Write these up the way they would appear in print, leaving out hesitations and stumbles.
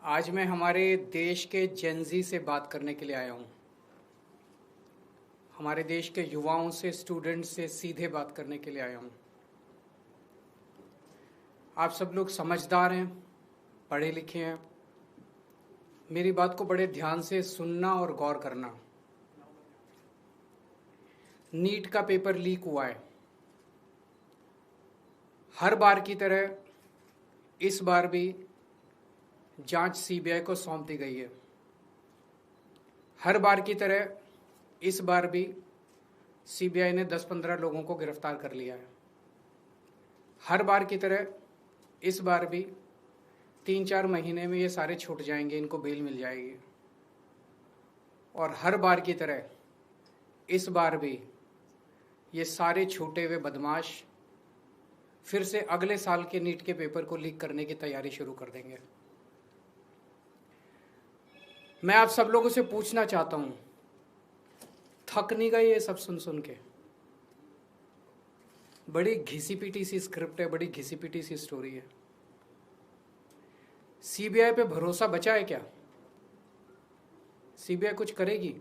आज मैं हमारे देश के जेनजी से बात करने के लिए आया हूँ। हमारे देश के युवाओं से, स्टूडेंट्स से सीधे बात करने के लिए आया हूँ। आप सब लोग समझदार हैं, पढ़े लिखे हैं। मेरी बात को बड़े ध्यान से सुनना और गौर करना। नीट का पेपर लीक हुआ है। हर बार की तरह इस बार भी जांच सीबीआई को सौंप दी गई है। हर बार की तरह इस बार भी सीबीआई ने 10-15 लोगों को गिरफ्तार कर लिया है। हर बार की तरह इस बार भी 3-4 महीने में ये सारे छूट जाएंगे, इनको बेल मिल जाएगी। और हर बार की तरह इस बार भी ये सारे छूटे हुए बदमाश फिर से अगले साल के नीट के पेपर को लीक करने की तैयारी शुरू कर देंगे। मैं आप सब लोगों से पूछना चाहता हूं, थक नहीं गए ये सब सुन सुन के? बड़ी घिसी पिटी सी स्क्रिप्ट है, बड़ी घिसी पिटी सी स्टोरी है। सीबीआई पे भरोसा बचा है क्या? सीबीआई कुछ करेगी?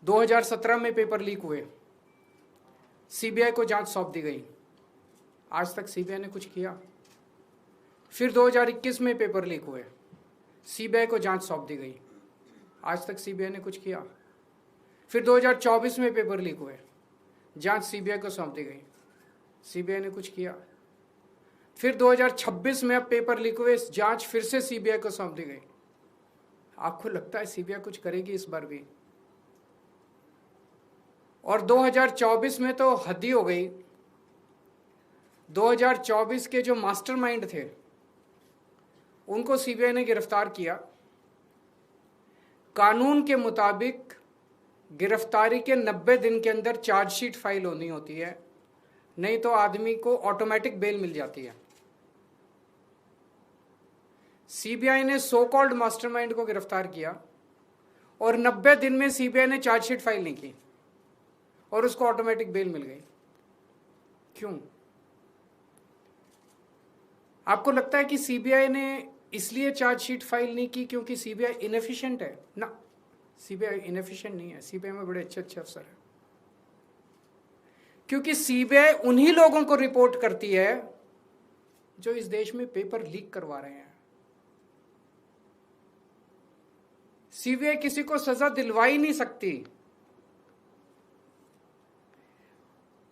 2017 में पेपर लीक हुए, सीबीआई को जांच सौंप दी गई, आज तक सीबीआई ने कुछ किया। फिर 2021 में पेपर लीक हुए, सीबीआई को जांच सौंप दी गई, आज तक सीबीआई ने कुछ किया। फिर 2024 में पेपर लीक हुए, जांच सीबीआई को सौंप दी गई, सीबीआई ने कुछ किया। फिर 2026 में अब पेपर लीक हुए, जांच फिर से सीबीआई को सौंप दी गई। आपको लगता है सीबीआई कुछ करेगी इस बार भी? और 2024 में तो हद ही हो गई। 2024 के जो मास्टरमाइंड थे उनको सीबीआई ने गिरफ्तार किया। कानून के मुताबिक गिरफ्तारी के 90 दिन के अंदर चार्जशीट फाइल होनी होती है, नहीं तो आदमी को ऑटोमेटिक बेल मिल जाती है। सीबीआई ने सो कॉल्ड मास्टरमाइंड को गिरफ्तार किया और 90 दिन में सीबीआई ने चार्जशीट फाइल नहीं की और उसको ऑटोमेटिक बेल मिल गई। क्यों? आपको लगता है कि सीबीआई ने इसलिए चार्जशीट फाइल नहीं की क्योंकि सीबीआई इनएफिशिएंट है? ना, सीबीआई इनएफिशिएंट नहीं है। सीबीआई में बड़े अच्छे अच्छे अफसर हैं। क्योंकि सीबीआई उन्हीं लोगों को रिपोर्ट करती है जो इस देश में पेपर लीक करवा रहे हैं। सीबीआई किसी को सजा दिलवा ही नहीं सकती।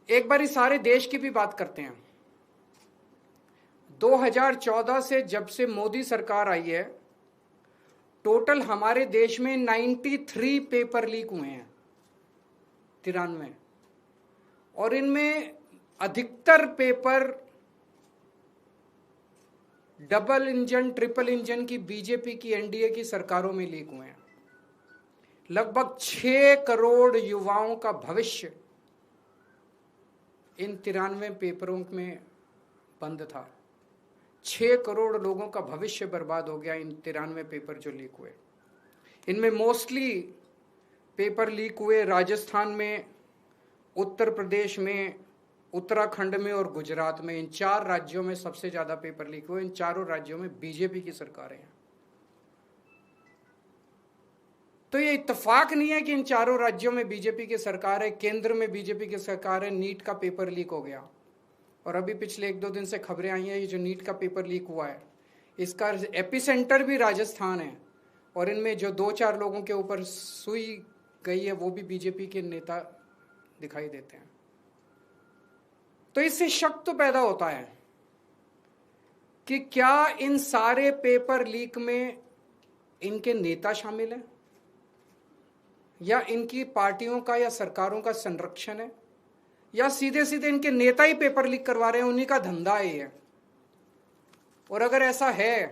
एक बार इस सारे देश की भी बात करते हैं। 2014 से जब से मोदी सरकार आई है, टोटल हमारे देश में 93 पेपर लीक हुए हैं, 93। और इनमें अधिकतर paper double engine, triple engine की बीजेपी की, एनडीए की सरकारों में लीक हुए हैं। लगभग 6 करोड़ युवाओं का भविष्य इन 93 पेपरों में बंद था। 6 करोड़ लोगों का भविष्य बर्बाद हो गया इन 93 पेपर जो लीक हुए। इनमें मोस्टली पेपर लीक हुए राजस्थान में, उत्तर प्रदेश में, उत्तराखंड में और गुजरात में। इन 4 राज्यों में सबसे ज्यादा पेपर लीक हुए। इन चारों राज्यों में बीजेपी की सरकारें हैं। तो ये इत्तेफाक नहीं है कि इन चारों राज्यों में बीजेपी की सरकार है, केंद्र में बीजेपी की सरकार है, नीट का पेपर लीक हो गया। और अभी पिछले 1-2 दिन से खबरें आई हैं, ये जो नीट का पेपर लीक हुआ है इसका एपिसेंटर भी राजस्थान है। और इनमें जो 2-4 लोगों के ऊपर सुई गई है वो भी बीजेपी के नेता दिखाई देते हैं। तो इससे शक तो पैदा होता है कि क्या इन सारे पेपर लीक में इनके नेता शामिल हैं या इनकी पार्टियों का या सरकारों का संरक्षण है, या सीधे सीधे इनके नेता ही पेपर लीक करवा रहे हैं, उन्हीं का धंधा है। और अगर ऐसा है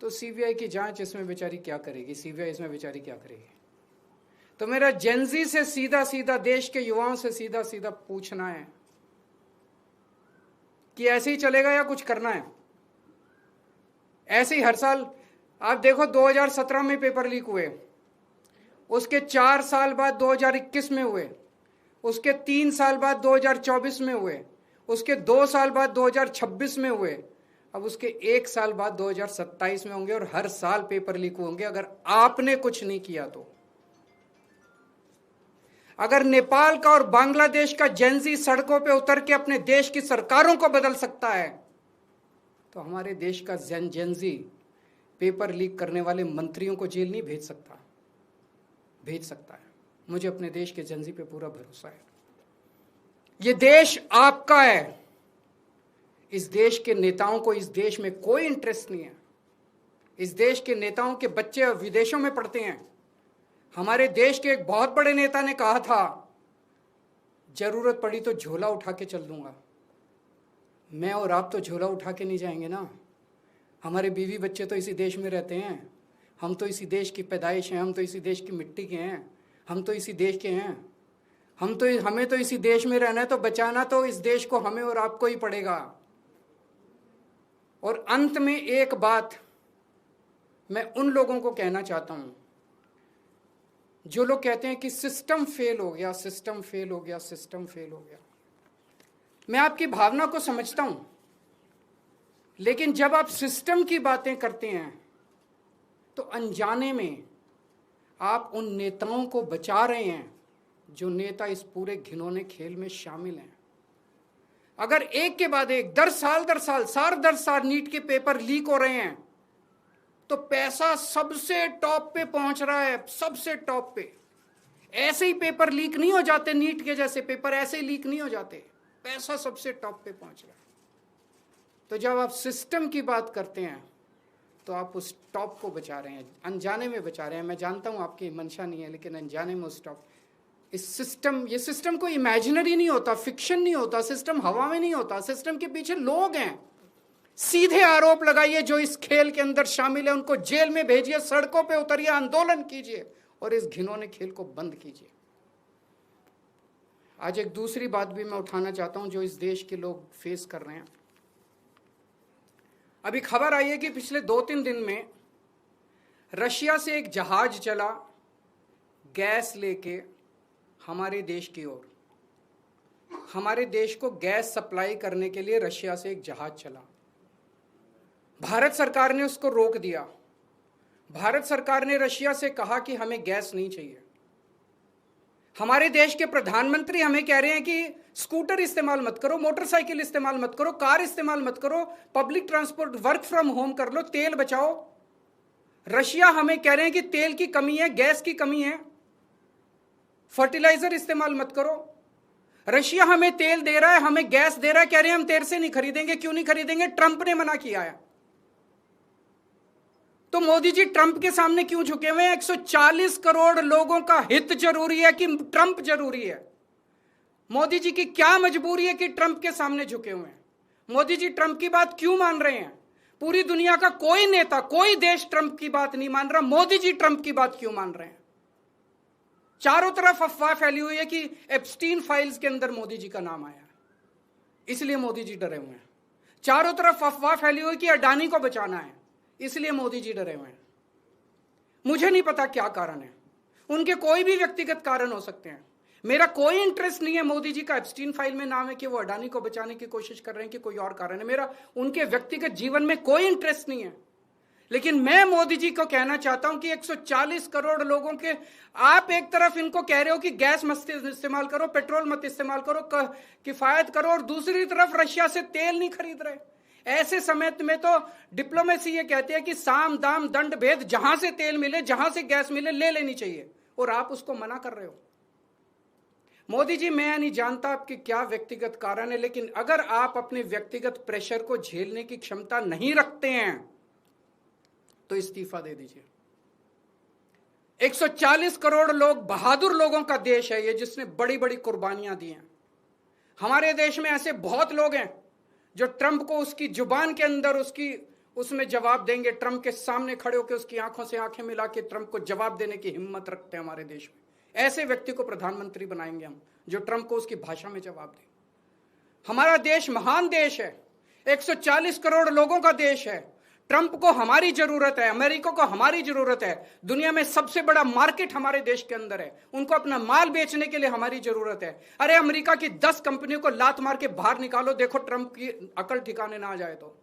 तो सीबीआई की जांच इसमें बेचारी क्या करेगी? सीबीआई इसमें बेचारी क्या करेगी? तो मेरा जेनजी से सीधा सीधा, देश के युवाओं से सीधा सीधा पूछना है कि ऐसे ही चलेगा या कुछ करना है? ऐसे ही हर साल आप देखो, 2017 में पेपर लीक हुए, उसके 4 साल बाद 2021 में हुए, उसके 3 साल बाद 2024 में हुए, उसके 2 साल बाद 2026 में हुए, अब उसके 1 साल बाद 2027 में होंगे और हर साल पेपर लीक होंगे अगर आपने कुछ नहीं किया तो। अगर नेपाल का और बांग्लादेश का जेंजी सड़कों पे उतर के अपने देश की सरकारों को बदल सकता है तो हमारे देश का जेंजी पेपर लीक करने वाले मंत्रियों को जेल नहीं भेज सकता? भेज सकता है। मुझे अपने देश के जेंजी पे पूरा भरोसा है। ये देश आपका है। इस देश के नेताओं को इस देश में कोई इंटरेस्ट नहीं है। इस देश के नेताओं के बच्चे विदेशों में पढ़ते हैं। हमारे देश के एक बहुत बड़े नेता ने कहा था, जरूरत पड़ी तो झोला उठा के चल दूंगा। मैं और आप तो झोला उठा के नहीं जाएंगे ना। हमारे बीवी बच्चे तो इसी देश में रहते हैं। हम तो इसी देश की पैदाइश हैं। हम तो इसी देश की मिट्टी के हैं। हम तो इसी देश के हैं। हमें तो इसी देश में रहना है, तो बचाना तो इस देश को हमें और आपको ही पड़ेगा। और अंत में एक बात मैं उन लोगों को कहना चाहता हूं जो लोग कहते हैं कि सिस्टम फेल हो गया, सिस्टम फेल हो गया, सिस्टम फेल हो गया। मैं आपकी भावना को समझता हूं, लेकिन जब आप सिस्टम की बातें करते हैं तो अनजाने में आप उन नेताओं को बचा रहे हैं जो नेता इस पूरे घिनौने खेल में शामिल हैं। अगर एक के बाद एक दर साल नीट के पेपर लीक हो रहे हैं तो पैसा सबसे टॉप पे पहुंच रहा है, सबसे टॉप पे। ऐसे ही पेपर लीक नहीं हो जाते, नीट के जैसे पेपर ऐसे ही लीक नहीं हो जाते। पैसा सबसे टॉप पे पहुंच रहा है। तो जब आप सिस्टम की बात करते हैं तो आप उस टॉप को बचा रहे हैं, अनजाने में बचा रहे हैं। मैं जानता हूं आपकी मंशा नहीं है, लेकिन अनजाने में उस टॉप ये सिस्टम कोई इमेजिनरी नहीं होता, फिक्शन नहीं होता, सिस्टम हवा में नहीं होता। सिस्टम के पीछे लोग हैं। सीधे आरोप लगाइए जो इस खेल के अंदर शामिल है, उनको जेल में भेजिए, सड़कों पे उतरिए, आंदोलन कीजिए और इस घिनौने खेल को बंद कीजिए। आज एक दूसरी बात भी मैं उठाना चाहता हूं जो इस देश के लोग फेस कर रहे हैं। अभी खबर आई है कि पिछले 2-3 दिन में रशिया से एक जहाज चला गैस लेके हमारे देश की ओर। हमारे देश को गैस सप्लाई करने के लिए रशिया से एक जहाज चला। भारत सरकार ने उसको रोक दिया। भारत सरकार ने रशिया से कहा कि हमें गैस नहीं चाहिए। हमारे देश के प्रधानमंत्री हमें कह रहे हैं कि स्कूटर इस्तेमाल मत करो, मोटरसाइकिल इस्तेमाल मत करो, कार इस्तेमाल मत करो, public transport, work from home कर लो, तेल बचाओ। रशिया हमें कह रहे हैं कि तेल की कमी है, गैस की कमी है, फर्टिलाइजर इस्तेमाल मत करो। रशिया हमें तेल दे रहा है, हमें गैस दे रहा है, कह रहे हैं हम तेरे से नहीं खरीदेंगे। क्यों नहीं खरीदेंगे? ट्रंप ने मना किया है। तो मोदी जी ट्रंप के सामने क्यों झुके हुए हैं? 140 करोड़ लोगों का हित जरूरी है कि ट्रंप जरूरी है? मोदी जी की क्या मजबूरी है कि ट्रंप के सामने झुके हुए हैं? मोदी जी ट्रंप की बात क्यों मान रहे हैं? पूरी दुनिया का कोई नेता, कोई देश ट्रंप की बात नहीं मान रहा, मोदी जी ट्रंप की बात क्यों मान रहे हैं? चारों तरफ अफवाह फैली हुई है कि एप्स्टीन फाइल्स के अंदर मोदी जी का नाम आया, इसलिए मोदी जी डरे हुए हैं। चारों तरफ अफवाह फैली हुई कि अडानी को बचाना है, इसलिए मोदी जी डरे हुए हैं। मुझे नहीं पता क्या कारण है, उनके कोई भी व्यक्तिगत कारण हो सकते हैं। मेरा कोई इंटरेस्ट नहीं है मोदी जी का एप्स्टीन फाइल में नाम है कि वो अडानी को बचाने की कोशिश कर रहे हैं कि कोई और कारण है। मेरा उनके व्यक्तिगत जीवन में कोई इंटरेस्ट नहीं है। लेकिन मैं मोदी जी को कहना चाहता हूं कि 140 करोड़ लोगों के आप एक तरफ इनको कह रहे हो कि गैस मत इस्तेमाल करो, पेट्रोल मत इस्तेमाल करो, किफायत करो, और दूसरी तरफ रशिया से तेल नहीं खरीद रहे। ऐसे समय में तो डिप्लोमेसी ये कहती है कि साम दाम दंड भेद, जहां से तेल मिले, जहां से गैस मिले, ले लेनी चाहिए, और आप उसको मना कर रहे हो। मोदी जी, मैं नहीं जानता आपके क्या व्यक्तिगत कारण है, लेकिन अगर आप अपने व्यक्तिगत प्रेशर को झेलने की क्षमता नहीं रखते हैं तो इस्तीफा दे दीजिए। 140 करोड़ लोग, बहादुर लोगों का देश है ये, जिसने बड़ी बड़ी कुर्बानियां दी हैं। हमारे देश में ऐसे बहुत लोग हैं जो ट्रंप को उसकी जुबान के अंदर उसमें जवाब देंगे, ट्रंप के सामने खड़े होकर उसकी आंखों से आंखें मिला के ट्रंप को जवाब देने की हिम्मत रखते हैं हमारे देश में। ऐसे व्यक्ति को प्रधानमंत्री बनाएंगे हम, जो ट्रंप को उसकी भाषा में जवाब दे। हमारा देश महान देश है, 140 करोड़ लोगों का देश है। ट्रंप को हमारी जरूरत है, अमेरिका को हमारी जरूरत है, दुनिया में सबसे बड़ा मार्केट हमारे देश के अंदर है, उनको अपना माल बेचने के लिए हमारी जरूरत है। अरे अमेरिका की 10 कंपनियों को लात मार के बाहर निकालो, देखो ट्रंप की अकल ठिकाने ना आ जाए तो।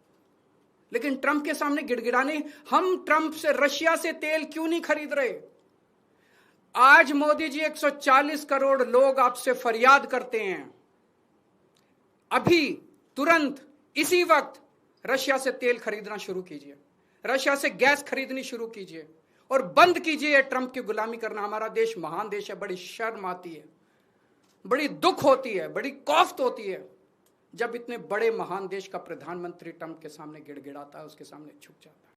लेकिन ट्रंप के सामने गिड़गिड़ाने, हम ट्रंप से, रशिया से तेल क्यों नहीं खरीद रहे? आज मोदी जी 140 करोड़ लोग आपसे फरियाद करते हैं, अभी तुरंत इसी वक्त रशिया से तेल खरीदना शुरू कीजिए, रशिया से गैस खरीदनी शुरू कीजिए और बंद कीजिए ट्रंप की गुलामी करना। हमारा देश महान देश है, बड़ी शर्म आती है, बड़ी दुख होती है, बड़ी कौफ्त होती है जब इतने बड़े महान देश का प्रधानमंत्री ट्रंप के सामने गिड़गिड़ाता है, उसके सामने झुक जाता है।